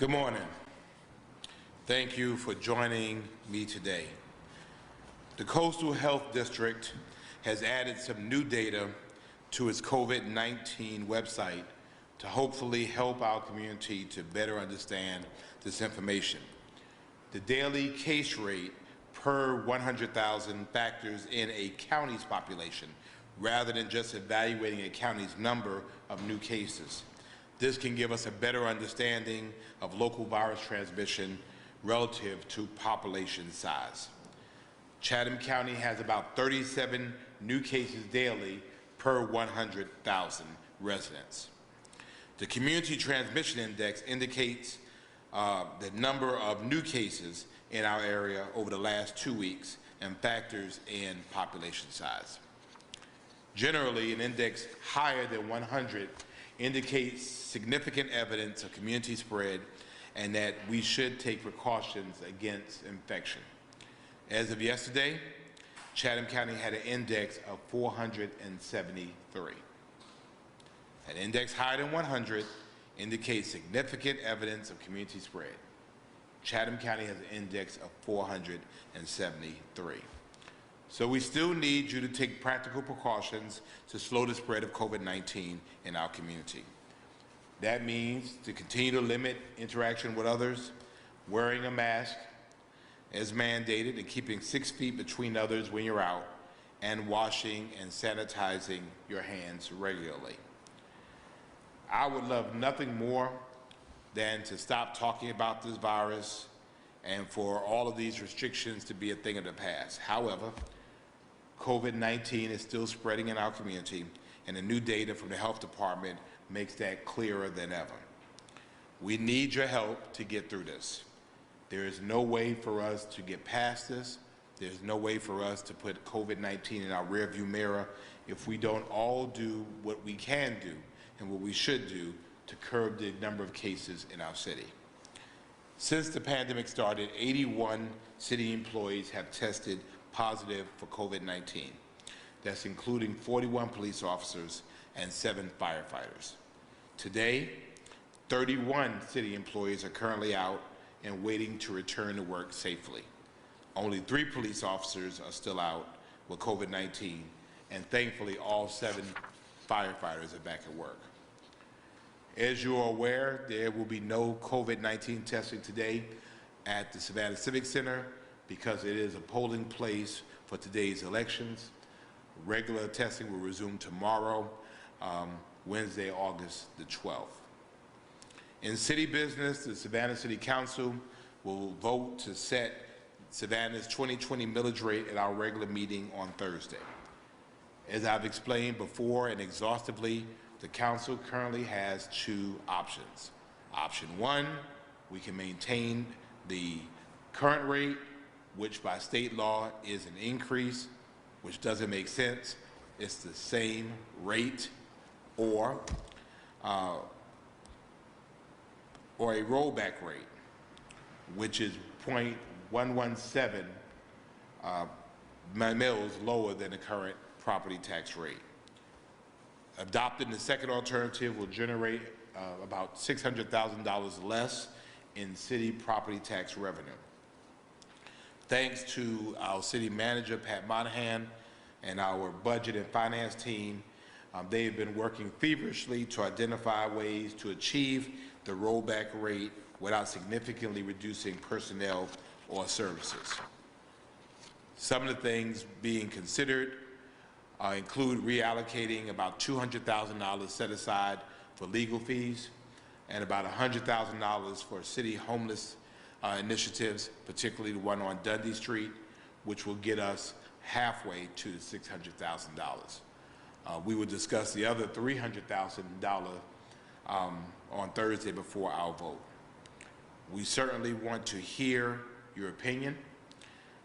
Good morning. Thank you for joining me today. The Coastal Health District has added some new data to its COVID-19 website to hopefully help our community to better understand this information. The daily case rate per 100,000 factors in a county's population rather than just evaluating a county's number of new cases. This can give us a better understanding of local virus transmission relative to population size. Chatham County has about 37 new cases daily per 100,000 residents. The Community Transmission Index indicates the number of new cases in our area over the last 2 weeks and factors in population size. Generally, an index higher than 100 indicates significant evidence of community spread and that we should take precautions against infection. As of yesterday, Chatham County had an index of 473. An index higher than 100 indicates significant evidence of community spread. Chatham County has an index of 473. So we still need you to take practical precautions to slow the spread of COVID-19 in our community. That means to continue to limit interaction with others, wearing a mask as mandated, and keeping 6 feet between others when you're out, and washing and sanitizing your hands regularly. I would love nothing more than to stop talking about this virus and for all of these restrictions to be a thing of the past. However, COVID-19 is still spreading in our community, and the new data from the health department makes that clearer than ever. We need your help to get through this. There is no way for us to get past this. There's no way for us to put COVID-19 in our rearview mirror if we don't all do what we can do and what we should do to curb the number of cases in our city. Since the pandemic started, 81 city employees have tested positive for COVID-19. That's including 41 police officers and 7 firefighters. Today, 31 city employees are currently out and waiting to return to work safely. Only 3 police officers are still out with COVID-19, and thankfully all 7 firefighters are back at work. As you are aware, there will be no COVID-19 testing today at the Savannah Civic Center because it is a polling place for today's elections. Regular testing will resume tomorrow, Wednesday, August the 12th. In city business, the Savannah City Council will vote to set Savannah's 2020 millage rate at our regular meeting on Thursday. As I've explained before and exhaustively, the council currently has 2 options. Option 1, we can maintain the current rate, which by state law is an increase, which doesn't make sense. It's the same rate, or a rollback rate, which is 0.117 mils lower than the current property tax rate. Adopting the second alternative will generate about $600,000 less in city property tax revenue. Thanks to our city manager, Pat Monahan, and our budget and finance team, they have been working feverishly to identify ways to achieve the rollback rate without significantly reducing personnel or services. Some of the things being considered include reallocating about $200,000 set aside for legal fees and about $100,000 for city homeless initiatives, particularly the one on Dundee Street, which will get us halfway to the $600,000. We will discuss the other $300,000 on Thursday before our vote. We certainly want to hear your opinion,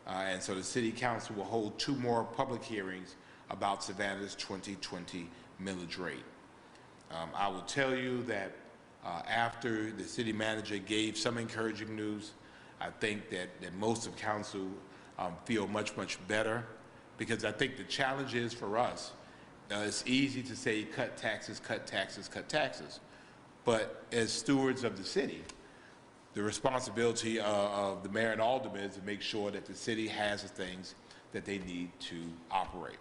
and so the City Council will hold 2 more public hearings about Savannah's 2020 millage rate. I will tell you that after the city manager gave some encouraging news, I think that most of council feel much, much better, because I think the challenge is for us, it's easy to say cut taxes, cut taxes, cut taxes. But as stewards of the city, the responsibility of the mayor and aldermen is to make sure that the city has the things that they need to operate.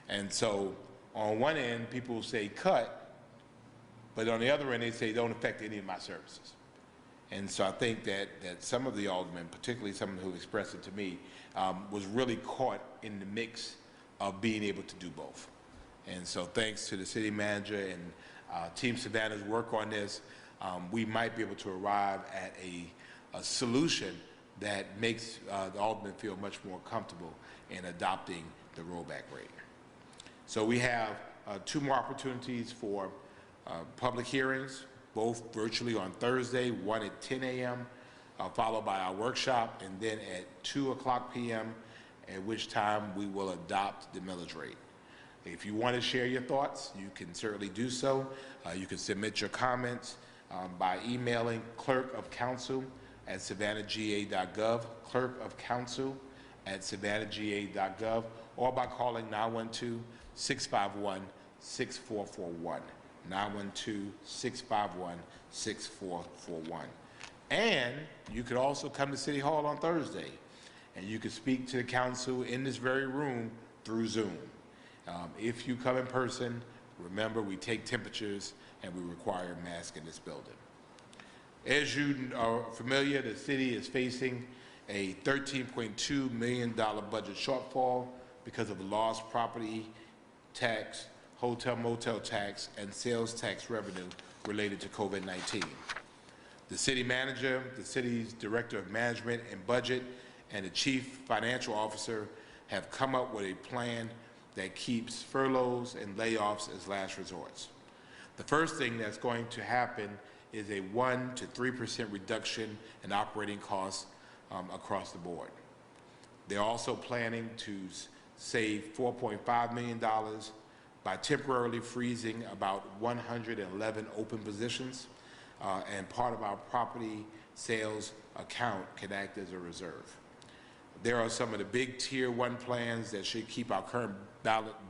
And so on one end, people say cut, but on the other end, they say don't affect any of my services. And so I think that some of the aldermen, particularly someone who expressed it to me, was really caught in the mix of being able to do both. And so thanks to the city manager and Team Savannah's work on this, we might be able to arrive at a solution that makes the aldermen feel much more comfortable in adopting the rollback rate. So we have 2 more opportunities for public hearings, both virtually on Thursday, one at 10 a.m., followed by our workshop, and then at 2:00 p.m., at which time we will adopt the millage rate. If you want to share your thoughts, you can certainly do so. You can submit your comments by emailing clerkofcouncil@savannahga.gov, clerkofcouncil@savannahga.gov, or by calling 912-651-6441, 912-651-6441. And you could also come to City Hall on Thursday, and you could speak to the council in this very room through Zoom. If you come in person, remember we take temperatures and we require a mask in this building. As you are familiar, the city is facing a $13.2 million budget shortfall because of lost property tax, hotel motel tax, and sales tax revenue related to COVID-19. The city manager, the city's director of management and budget, and the chief financial officer have come up with a plan that keeps furloughs and layoffs as last resorts. The first thing that's going to happen is a 1% to 3% reduction in operating costs across the board. They're also planning to save $4.5 million by temporarily freezing about 111 open positions, and part of our property sales account can act as a reserve. There are some of the big Tier 1 plans that should keep our current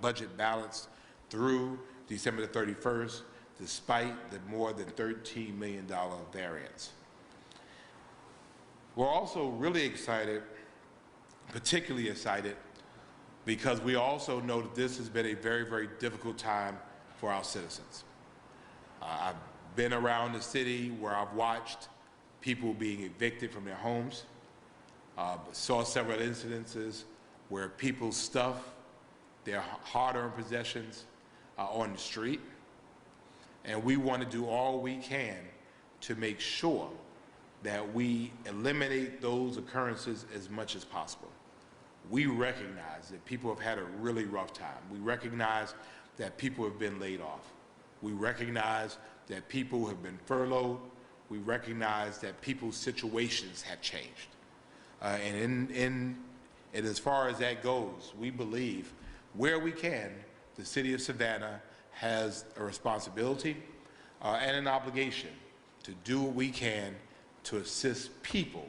budget balanced through December the 31st, despite the more than $13 million variance. We're also really excited, particularly excited, because we also know that this has been a very, very difficult time for our citizens. I've been around the city where I've watched people being evicted from their homes. Saw several incidences where people's stuff, their hard-earned possessions, are on the street. And we want to do all we can to make sure that we eliminate those occurrences as much as possible. We recognize that people have had a really rough time. We recognize that people have been laid off. We recognize that people have been furloughed. We recognize that people's situations have changed. And as far as that goes, we believe where we can, the city of Savannah has a responsibility and an obligation to do what we can to assist people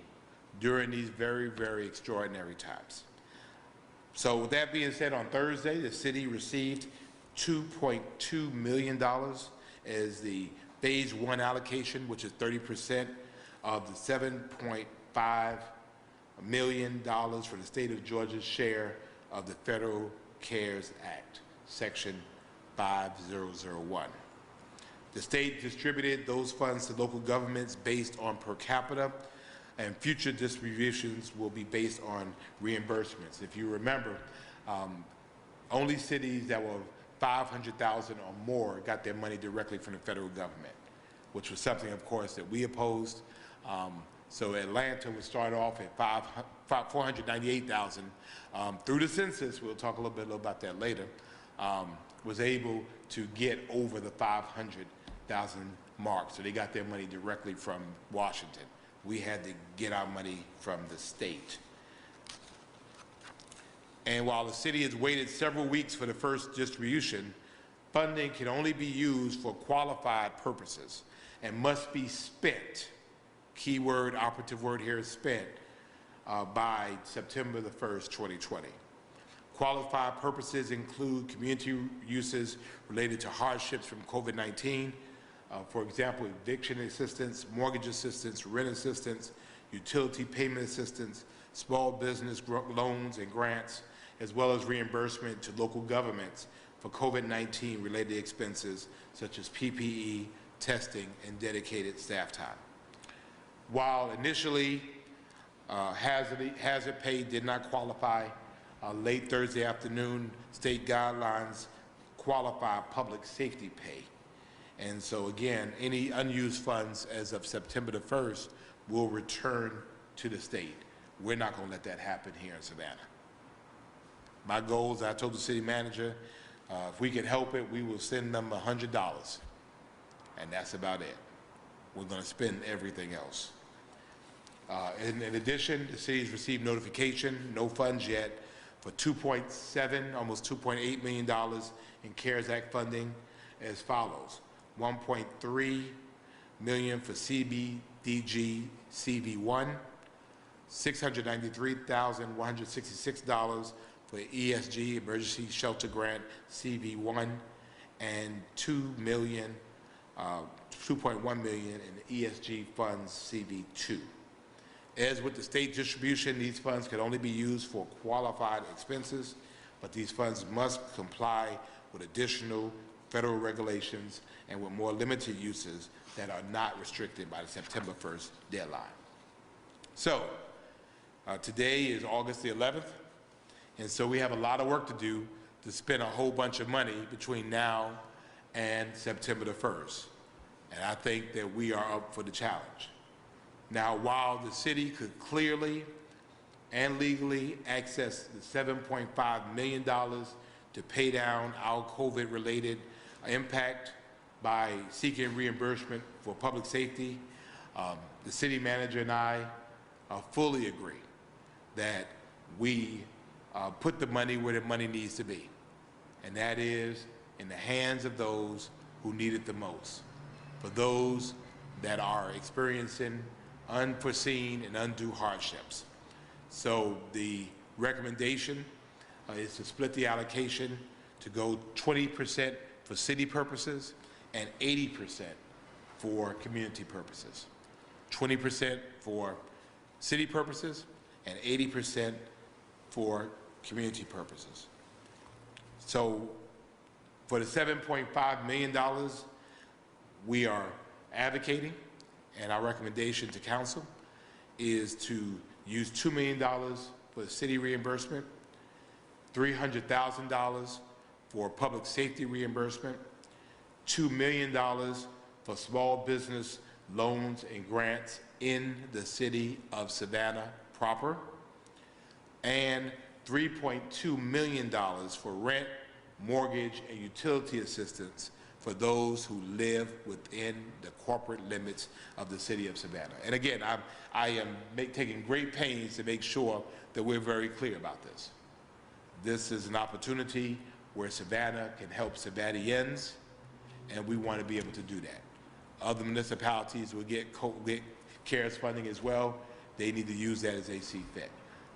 during these very, very extraordinary times. So with that being said, on Thursday, the city received $2.2 million as the Phase 1 allocation, which is 30% of the $7.5 million for the state of Georgia's share of the Federal CARES Act, Section 5001. The state distributed those funds to local governments based on per capita, and future distributions will be based on reimbursements. If you remember, only cities that were 500,000 or more got their money directly from the federal government, which was something, of course, that we opposed. So Atlanta would start off at 498,000. Through the census, we'll talk a little bit about that later, was able to get over the 500,000 mark. So they got their money directly from Washington. We had to get our money from the state. And while the city has waited several weeks for the first distribution, funding can only be used for qualified purposes and must be spent, keyword, operative word here is spent, by September the 1st, 2020. Qualified purposes include community uses related to hardships from COVID-19, For example, eviction assistance, mortgage assistance, rent assistance, utility payment assistance, small business loans and grants, as well as reimbursement to local governments for COVID-19 related expenses such as PPE, testing, and dedicated staff time. While initially hazard pay did not qualify, late Thursday afternoon, state guidelines qualify public safety pay. And so again, any unused funds as of September the 1st will return to the state. We're not going to let that happen here in Savannah. My goal is, I told the city manager, if we can help it, we will send them $100. And that's about it. We're going to spend everything else. In addition, the city's received notification, no funds yet, for $2.7, almost $2.8 million in CARES Act funding as follows. $1.3 million for CBDG CV1, $693,166 for ESG Emergency Shelter Grant CV1, and $2.1 million in ESG funds CV2. As with the state distribution, these funds can only be used for qualified expenses, but these funds must comply with additional federal regulations and with more limited uses that are not restricted by the September 1st deadline. So, today is August the 11th, and so we have a lot of work to do to spend a whole bunch of money between now and September the 1st. And I think that we are up for the challenge. Now, while the city could clearly and legally access the $7.5 million to pay down our COVID-related impact by seeking reimbursement for public safety, the city manager and I fully agree that we put the money where the money needs to be, and that is in the hands of those who need it the most, for those that are experiencing unforeseen and undue hardships. So the recommendation is to split the allocation to go 20% for city purposes and 80% for community purposes. 20% for city purposes and 80% for community purposes. So for the $7.5 million, we are advocating, and our recommendation to council is to use $2 million for the city reimbursement, $300,000 for public safety reimbursement, $2 million for small business loans and grants in the city of Savannah proper, and $3.2 million for rent, mortgage, and utility assistance for those who live within the corporate limits of the city of Savannah. And again, I am taking great pains to make sure that we're very clear about this. This is an opportunity where Savannah can help Savannahans, and we want to be able to do that. Other municipalities will get CARES funding as well. They need to use that as they see fit.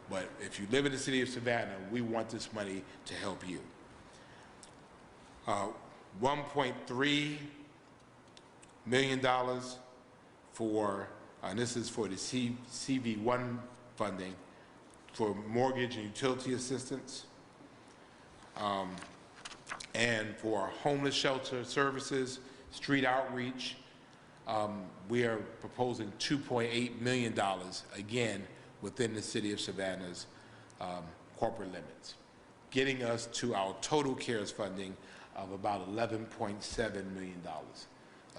But if you live in the city of Savannah, we want this money to help you. $1.3 million for, and this is for the CV1 funding, for mortgage and utility assistance, and for homeless shelter services, street outreach. We are proposing $2.8 million, again, within the city of Savannah's corporate limits, getting us to our total CARES funding of about $11.7 million,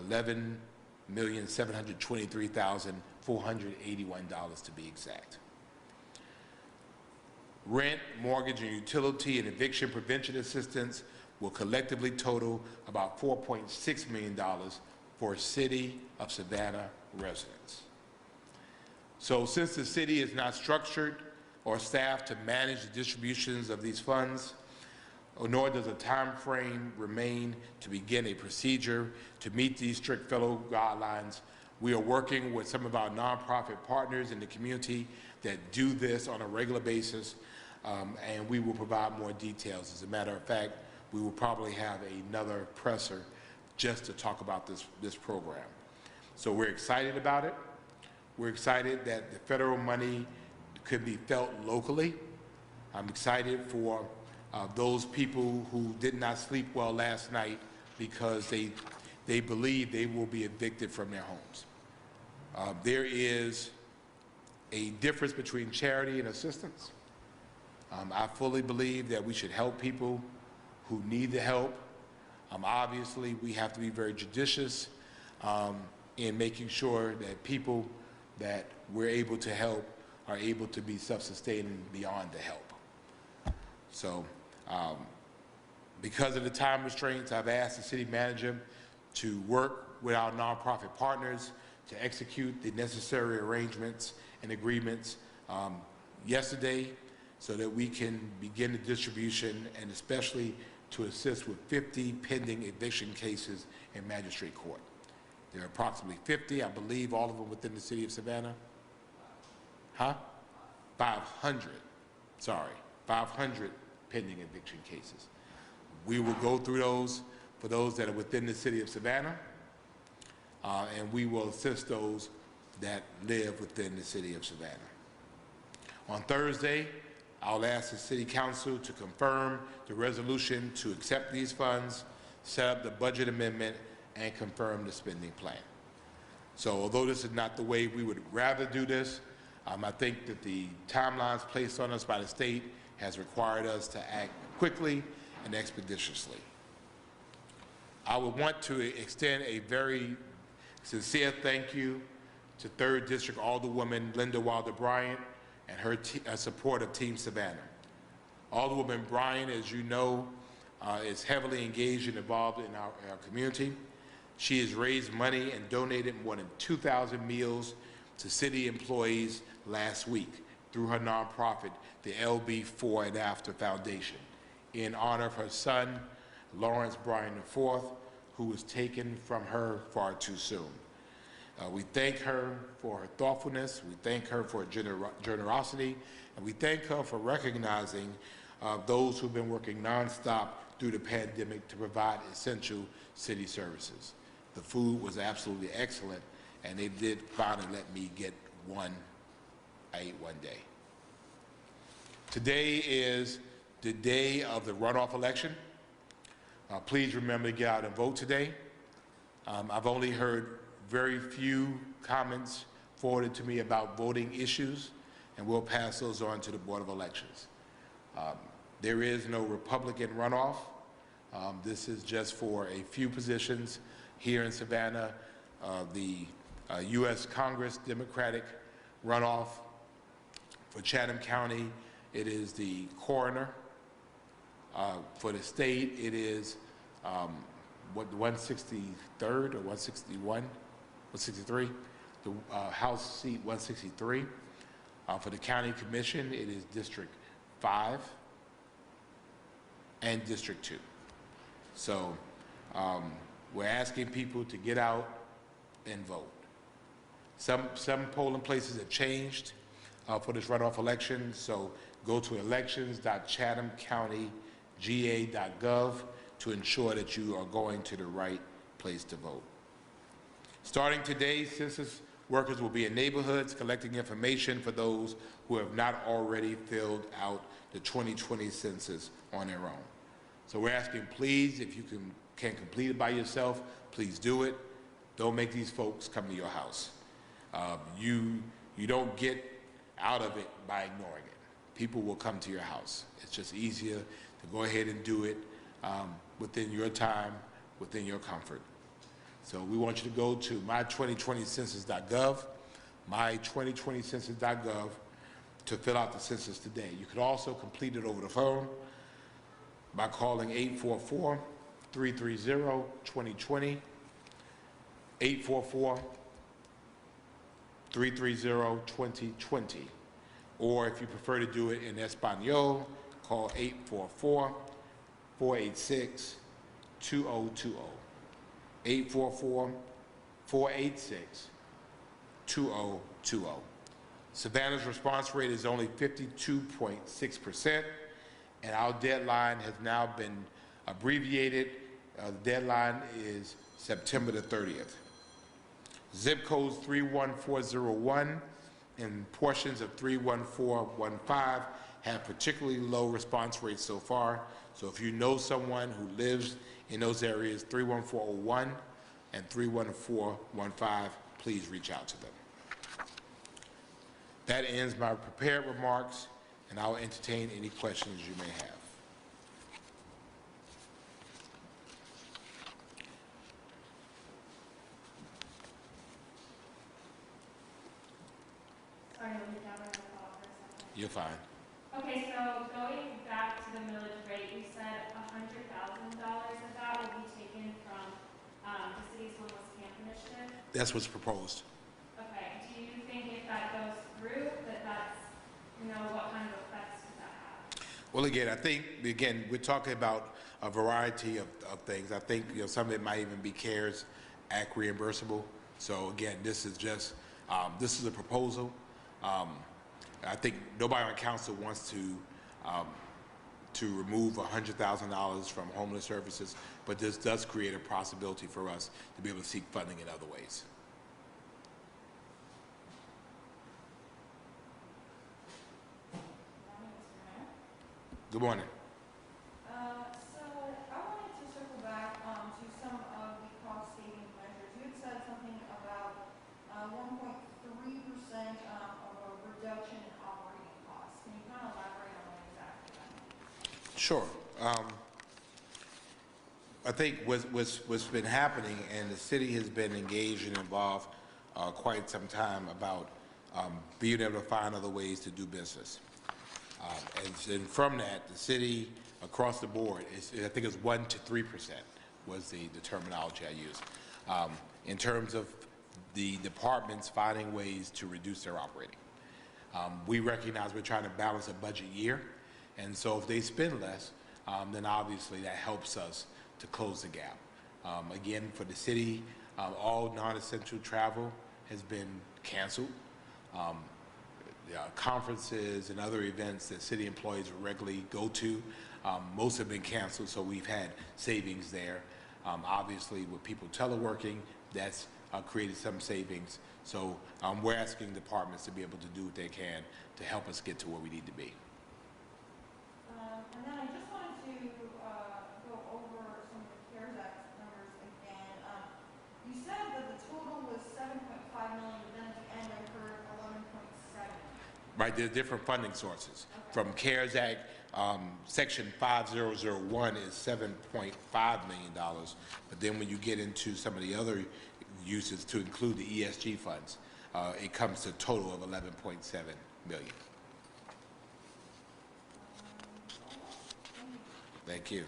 $11,723,481 to be exact. Rent, mortgage, and utility and eviction prevention assistance will collectively total about $4.6 million for City of Savannah residents. So since the city is not structured or staffed to manage the distributions of these funds, nor does a time frame remain to begin a procedure to meet these strict federal guidelines, we are working with some of our nonprofit partners in the community that do this on a regular basis, and we will provide more details. As a matter of fact, we will probably have another presser just to talk about this program. So we're excited about it. We're excited that the federal money could be felt locally. I'm excited for those people who did not sleep well last night because they believe they will be evicted from their homes. There is a difference between charity and assistance. I fully believe that we should help people who need the help. Obviously, we have to be very judicious in making sure that people that we're able to help are able to be self-sustaining beyond the help. So, because of the time restraints, I've asked the city manager to work with our nonprofit partners to execute the necessary arrangements and agreements yesterday so that we can begin the distribution, and especially to assist with 50 pending eviction cases in magistrate court. There are approximately 50, I believe, all of them within the city of Savannah. 500, sorry, 500 pending eviction cases. We will go through those for those that are within the city of Savannah, and we will assist those that live within the city of Savannah. On Thursday, I'll ask the City Council to confirm the resolution to accept these funds, set up the budget amendment, and confirm the spending plan. So although this is not the way we would rather do this, I think that the timelines placed on us by the state has required us to act quickly and expeditiously. I would want to extend a very sincere thank you to 3rd District Alderwoman Linda Wilder Bryant and her support of Team Savannah. Alderwoman Bryant, as you know, is heavily engaged and involved in our community. She has raised money and donated more than 2,000 meals to city employees last week through her nonprofit, the LB Before and After Foundation, in honor of her son, Lawrence Bryan IV, who was taken from her far too soon. We thank her for her thoughtfulness, we thank her for her generosity, and we thank her for recognizing those who've been working nonstop through the pandemic to provide essential city services. The food was absolutely excellent, and they did finally let me get one. I ate one day. Today is the day of the runoff election. Please remember to get out and vote today. I've only heard very few comments forwarded to me about voting issues, and we'll pass those on to the Board of Elections. There is no Republican runoff. This is just for a few positions here in Savannah. The U.S. Congress Democratic runoff. For Chatham County, it is the coroner. For the state, it is what, the 163rd or 161, 163, the House seat 163. For the county commission, it is District 5 and District 2. So we're asking people to get out and vote. Some polling places have changed for this runoff election, so go to elections.chathamcountyga.gov to ensure that you are going to the right place to vote. Starting today, census workers will be in neighborhoods collecting information for those who have not already filled out the 2020 census on their own. So we're asking, please, if you can complete it by yourself, please do it. Don't make these folks come to your house. You don't get out of it by ignoring it. People will come to your house. It's just easier to go ahead and do it within your time, within your comfort. So we want you to go to my2020census.gov, my2020census.gov, to fill out the census today. You could also complete it over the phone by calling 844-330-2020, 844-330-2020. Or if you prefer to do it in Espanol, call 844-486-2020. 844-486-2020. Savannah's response rate is only 52.6%, and our deadline has now been abbreviated. The deadline is September the 30th. Zip codes 31401 and portions of 31415 have particularly low response rates so far. So if you know someone who lives in those areas, 31401 and 31415, please reach out to them. That ends my prepared remarks, and I'll entertain any questions you may have. Sorry, let me down on the call for a second. You're fine. Okay, so going back to the millage rate, you said $100,000 of that will be taken from the city's homeless camp initiative. That's what's proposed. Okay, do you think if that goes through, that's, what kind of effects does that have? Well, again, I think, we're talking about a variety of things. I think, some of it might even be CARES Act reimbursable. So again, this is just, this is a proposal. I think nobody on council wants to remove $100,000 from homeless services, but this does create a possibility for us to be able to seek funding in other ways. Good morning. So I wanted to circle back to some of the cost-saving measures. You had said something about 1.3% of a reduction in operating costs. Can you kind of elaborate on what exactly that means? Sure. I think what's been happening, and the city has been engaged and involved quite some time about being able to find other ways to do business. And from that, the city across the board, I think it's 1 to 3% was the terminology I used, in terms of the departments finding ways to reduce their operating. We recognize we're trying to balance a budget year, and so if they spend less, then obviously that helps us to close the gap. Again, for the city, all non-essential travel has been canceled. Conferences and other events that city employees regularly go to, most have been canceled, so we've had savings there. Obviously, with people teleworking, that's created some savings. So we're asking departments to be able to do what they can to help us get to where we need to be. And then I just wanted to go over some of the CARES Act numbers again. You said that the total was $7.5 million, but then at the end I heard 11.7. Right, there are different funding sources. Okay. From CARES Act, Section 5001 is $7.5 million, but then when you get into some of the other uses to include the ESG funds, it comes to a total of 11.7 million. Thank you.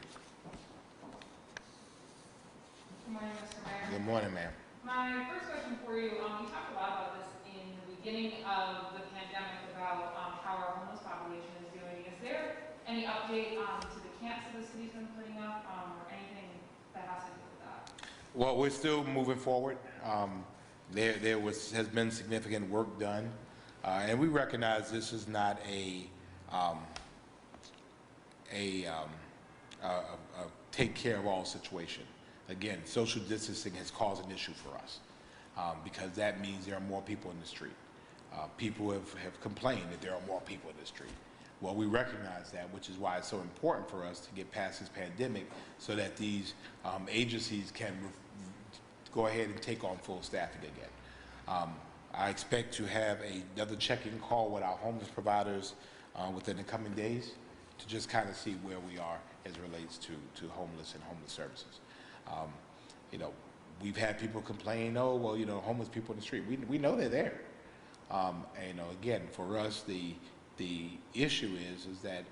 Good morning, Mr. Mayor. Good morning, ma'am. My first question for you, we talked a lot about this in the beginning of the pandemic about how our homeless population is doing. Is there any update to the camps that the city's been putting up or anything that has to do with that? Well, we're still moving forward. There has been significant work done, and we recognize this is not a take care of all situation. Again, social distancing has caused an issue for us because that means there are more people in the street. People have complained that there are more people in the street. Well, we recognize that, which is why it's so important for us to get past this pandemic so that these agencies can go ahead and take on full staffing again. I expect to have another check-in call with our homeless providers within the coming days to just kind of see where we are as it relates to homeless and homeless services. We've had people complain, oh, well, homeless people in the street. We know they're there. And, again, for us, the issue is that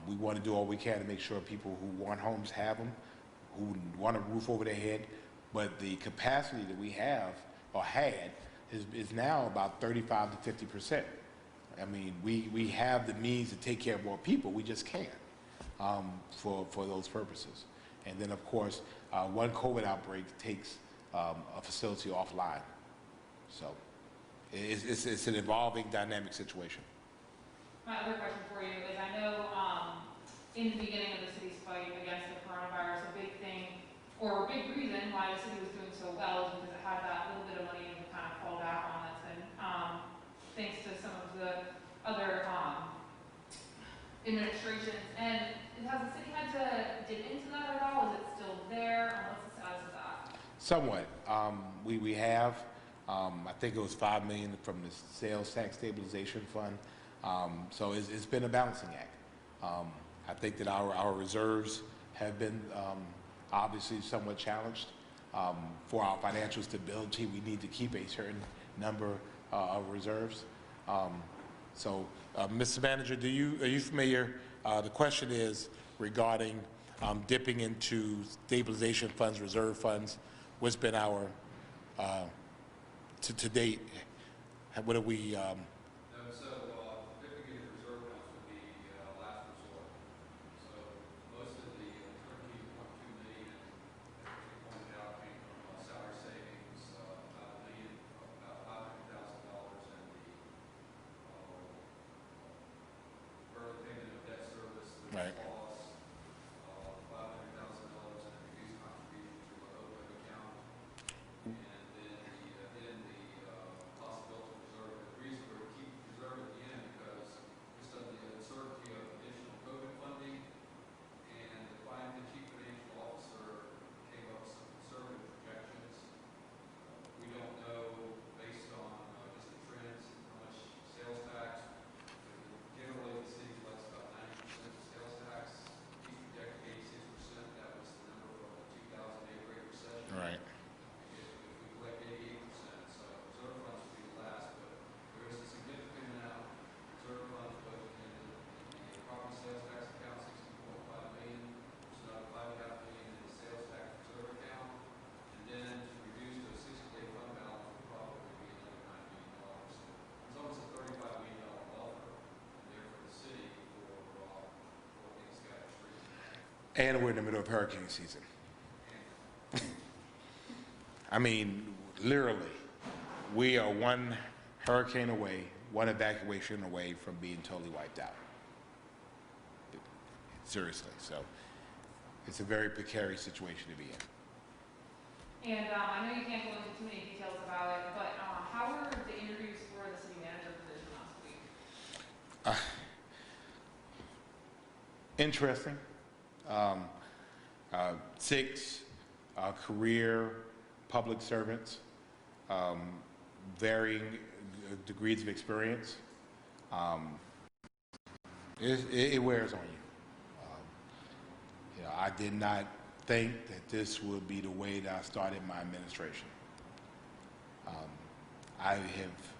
we want to do all we can to make sure people who want homes have them, who want a roof over their head, but the capacity that we have or had is now about 35 to 50%. I mean, we have the means to take care of more people, we just can't for those purposes. And then, of course, one COVID outbreak takes a facility offline. So it's an evolving, dynamic situation. My other question for you is, I know in the beginning of the city's fight against the coronavirus, a big thing, or a big reason why the city was doing so well is because it had that little bit of money to kind of fall back on. That's been thanks to some of the other administrations. And has the city had to dip into that at all? Is it still there? What's the status of that? Somewhat. We have. I think it was $5 million from the sales tax stabilization fund. So it's been a balancing act. I think that our reserves have been obviously somewhat challenged. For our financial stability, we need to keep a certain number of reserves. Mr. Manager, are you familiar? The question is regarding dipping into stabilization funds, reserve funds. What's been our to date? What have we? Dipping into reserve funds would be last resort. So most of the $13.2 million, as you pointed out, came from salary savings, about $500,000 in the early payment of debt service, the Right. loss, $500,000 in reduced contribution to an open account, and then the possibility of reserve. The reason we keep reserve at the end because just of the uncertainty of additional COVID funding, and the chief financial officer came up with some conservative projections. We don't know, based on just the trends, how much sales tax. Generally, the city collects about 90% of sales tax. He's projected 86%. That was the number from the 2008 Great Recession. Right. If we collect 88%, so reserve funds would be the last, but there is a significant amount of reserve funds both in the property sales tax account, $16.5 million. There's another $5.5 million in the sales tax reserve account, and then to reduce to a 60-day fund balance would probably be another $9 million. So it's almost a $35 million buffer in there for the city for things got extreme. And we're in the middle of hurricane season. I mean, literally, we are one hurricane away, one evacuation away from being totally wiped out. Seriously, so it's a very precarious situation to be in. And I know you can't go into too many details about it, but how were the interviews for the city manager position last week? Interesting. 6 career public servants, varying degrees of experience. It wears on you. I did not think that this would be the way that I started my administration. I have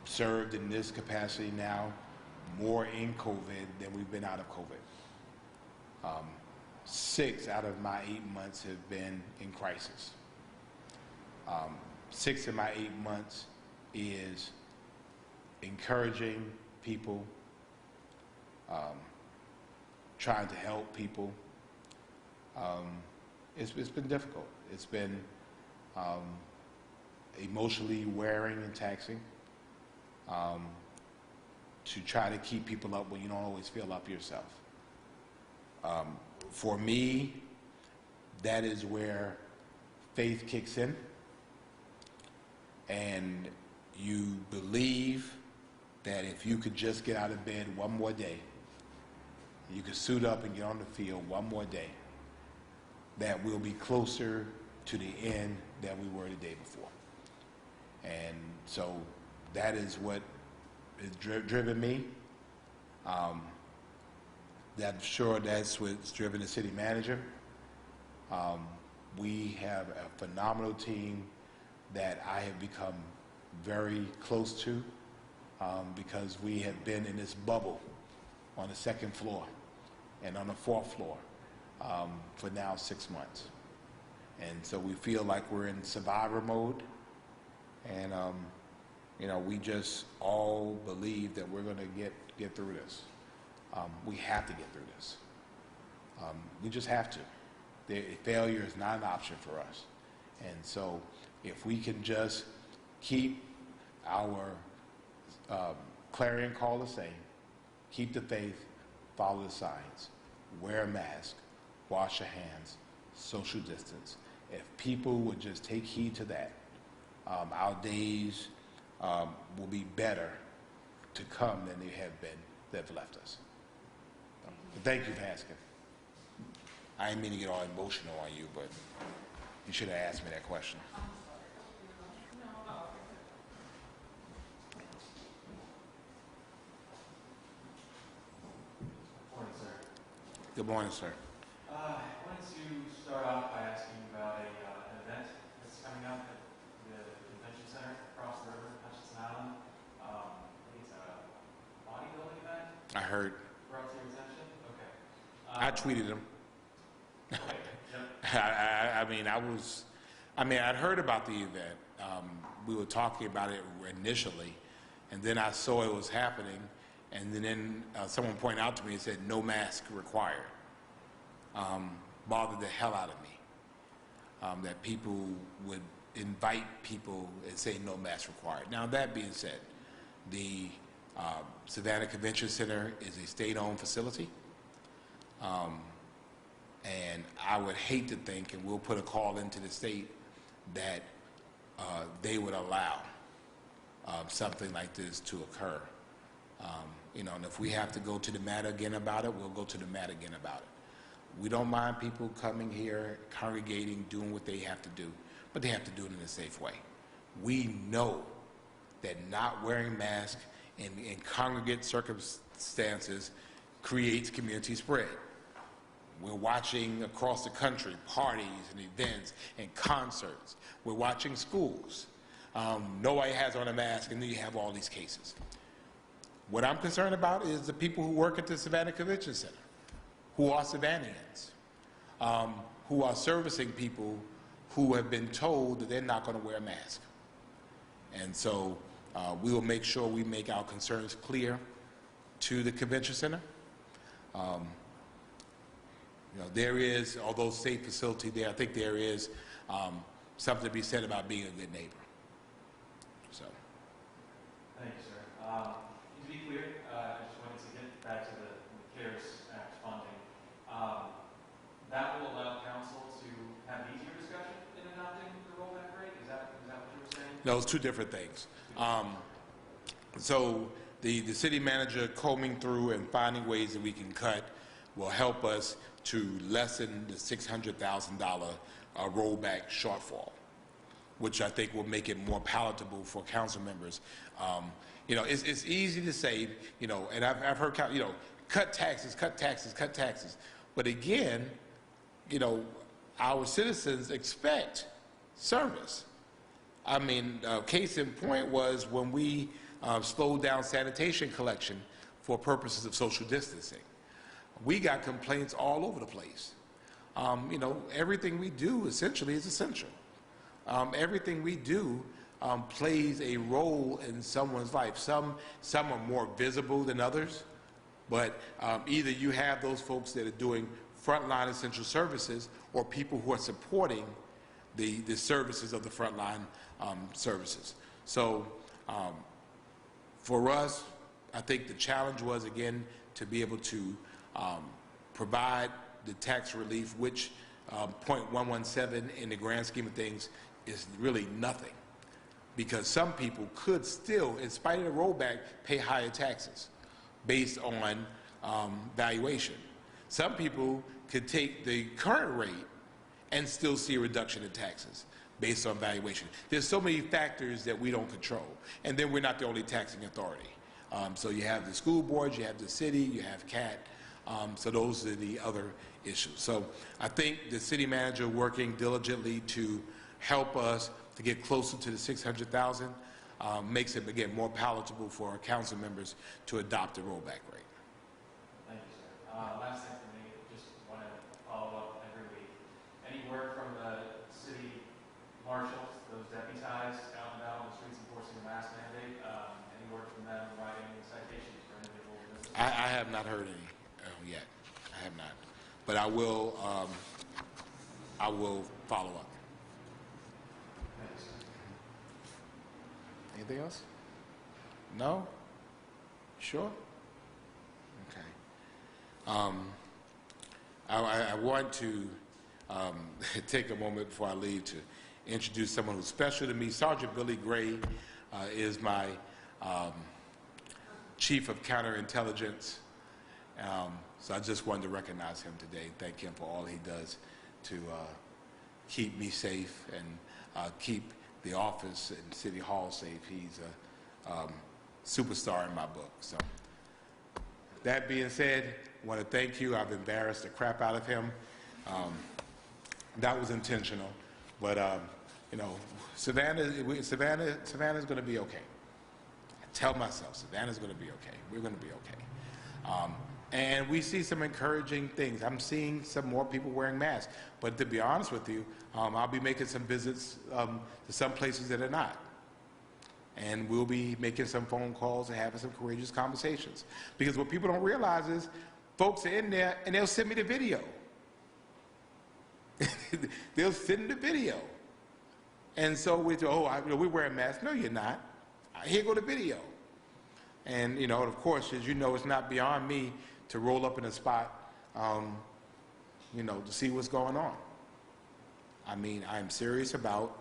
served in this capacity now more in COVID than we've been out of COVID. 6 out of my 8 months have been in crisis. 6 of my 8 months is encouraging people, trying to help people. It's been difficult. It's been emotionally wearing and taxing to try to keep people up when you don't always feel up yourself. For me, that is where faith kicks in, and you believe that if you could just get out of bed one more day, you could suit up and get on the field one more day, that we'll be closer to the end than we were the day before. And so that is what has driven me. I'm sure that's what's driven the city manager. We have a phenomenal team that I have become very close to because we have been in this bubble on the 2nd floor and on the 4th floor for now 6 months. And so we feel like we're in survivor mode, and we just all believe that we're going to get through this. We have to get through this. We just have to. Failure is not an option for us. And so if we can just keep our clarion call the same, keep the faith, follow the signs, wear a mask, wash your hands, social distance. If people would just take heed to that, our days will be better to come than they have been that have left us. But thank you for asking. I didn't mean to get all emotional on you, but you should have asked me that question. Morning, sir. Good morning, sir. I wanted to start off by asking about an event that's coming up at the convention center across the river, Hutchinson Island. I think it's a bodybuilding event. I heard. Brought to your attention? Okay. I tweeted him. Okay. Yep. I'd heard about the event. We were talking about it initially, and then I saw it was happening, and then someone pointed out to me and said, no mask required. Bothered the hell out of me. That people would invite people and say no mask required. Now, that being said, the Savannah Convention Center is a state-owned facility. And I would hate to think, and we'll put a call into the state, that they would allow something like this to occur. And if we have to go to the mat again about it, we'll go to the mat again about it. We don't mind people coming here, congregating, doing what they have to do, but they have to do it in a safe way. We know that not wearing masks in congregate circumstances creates community spread. We're watching across the country parties and events and concerts. We're watching schools. Nobody has on a mask, and then you have all these cases. What I'm concerned about is the people who work at the Savannah Convention Center, who are Savannahans, who are servicing people who have been told that they're not going to wear a mask. And so we will make sure we make our concerns clear to the convention center. There is, although state facility there, I think there is something to be said about being a good neighbor. So. Thank you, sir. To be clear, I just wanted to get back to the CARES Act funding. That will allow council to have easier discussion in adopting the rollback rate? Is that what you were saying? No, it's two different things. So the city manager combing through and finding ways that we can cut will help us to lessen the $600,000 rollback shortfall, which I think will make it more palatable for council members. It's easy to say, and I've heard, cut taxes, cut taxes, cut taxes. But again, our citizens expect service. Case in point was when we slowed down sanitation collection for purposes of social distancing. We got complaints all over the place. Everything we do essentially is essential. Everything we do plays a role in someone's life. Some are more visible than others, but either you have those folks that are doing frontline essential services or people who are supporting the services of the frontline services. So for us, I think the challenge was, again, to be able to provide the tax relief, which 0.117 in the grand scheme of things is really nothing, because some people could still, in spite of the rollback, pay higher taxes based on valuation. Some people could take the current rate and still see a reduction in taxes based on valuation. There's so many factors that we don't control, and then we're not the only taxing authority. So you have the school boards, you have the city, you have CAT. So those are the other issues. So I think the city manager working diligently to help us to get closer to the 600,000 makes it, again, more palatable for our council members to adopt the rollback rate. Thank you, sir. Last thing for me, just want to follow up every week. Any word from the city marshals, those deputized out and about on the streets enforcing the mask mandate? Any word from them writing citations for individual businesses? I have not heard any yet. I have not, but I will follow up. Thanks. Anything else? No? Sure? Okay. I want to take a moment before I leave to introduce someone who's special to me. Sergeant Billy Gray is my Chief of Counterintelligence. So I just wanted to recognize him today and thank him for all he does to keep me safe and keep the office and City Hall safe. He's a superstar in my book. So that being said, I want to thank you. I've embarrassed the crap out of him. That was intentional, but you know, Savannah's going to be okay. I tell myself, Savannah's going to be okay. We're going to be okay. And we see some encouraging things. I'm seeing some more people wearing masks. But to be honest with you, I'll be making some visits to some places that are not. And we'll be making some phone calls and having some courageous conversations. Because what people don't realize is folks are in there and they'll send me the video. They'll send the video. And so we say, oh, we're wearing masks. No, you're not. Here go the video. And, you know, of course, as you know, it's not beyond me to roll up in a spot, you know, to see what's going on. I mean, I'm serious about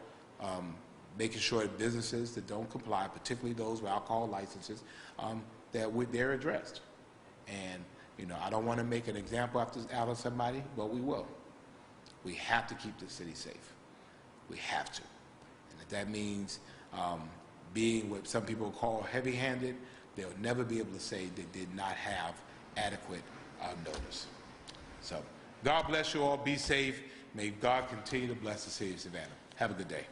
making sure that businesses that don't comply, particularly those with alcohol licenses, that they're addressed. And, you know, I don't want to make an example out of somebody, but we will. We have to keep the city safe. We have to. And if that means being what some people call heavy-handed, they'll never be able to say they did not have adequate notice. So God bless you all. Be safe. May God continue to bless the city of Savannah. Have a good day.